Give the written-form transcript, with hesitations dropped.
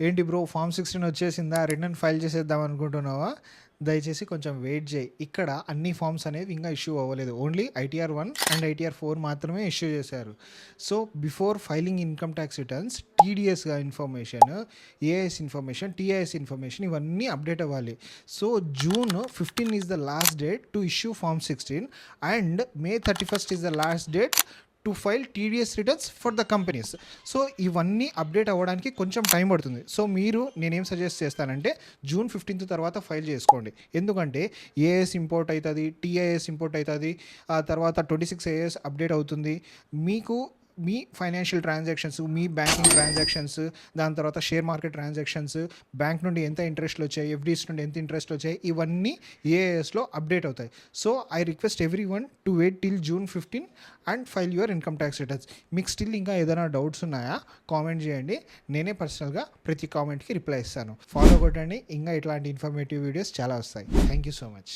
ఏంటి bro form 16 వచ్చేసిందా return file చేసేద్దాం అనుకుంటున్నావా? దయచేసి కొంచెం వెయిట్ చేయి. ఇక్కడ అన్ని ఫామ్స్ అనేవి ఇంకా ఇష్యూ అవ్వలేదు. ఓన్లీ ఐటీఆర్ 1 అండ్ ఐటీఆర్ 4 మాత్రమే ఇష్యూ చేశారు. So before filing income tax returns టీడీఎస్గా information, AIS information, TIS information ఇవన్నీ అప్డేట్ అవ్వాలి. So June 15 is the last date to issue form 16 and May 31st is the last date to file TDS returns for the companies. So ఇవన్నీ update అవ్వడానికి కొంచెం time పడుతుంది. So మీరు నేనేం suggest చేస్తానంటే June 15th తర్వాత file చేసుకోండి. ఎందుకంటే ఏఎస్ ఇంపోర్ట్ అవుతుంది, టీఐఎస్ ఇంపోర్ట్ అవుతుంది, ఆ తర్వాత 26 ఏఎస్ అప్డేట్ అవుతుంది. మీకు మీ ఫైనాన్షియల్ ట్రాన్సాక్షన్స్, మీ బ్యాంకింగ్ ట్రాన్సాక్షన్స్, దాని తర్వాత షేర్ మార్కెట్ ట్రాన్సాక్షన్స్, బ్యాంక్ నుండి ఎంత ఇంట్రెస్ట్లు వచ్చాయి, ఎఫ్డీస్ నుండి ఎంత ఇంట్రెస్ట్ వచ్చాయి, ఇవన్నీ ఏఏఎస్లో అప్డేట్ అవుతాయి. So I request everyone to wait till June 15 and file your income tax returns. మీకు స్టిల్ ఇంకా ఏదైనా డౌట్స్ ఉన్నాయా కామెంట్ చేయండి. నేనే పర్సనల్గా ప్రతి కామెంట్కి రిప్లై ఇస్తాను. ఫాలో కొట్టండి, ఇంకా ఇట్లాంటి ఇన్ఫర్మేటివ్ వీడియోస్ చాలా వస్తాయి. Thank you so much.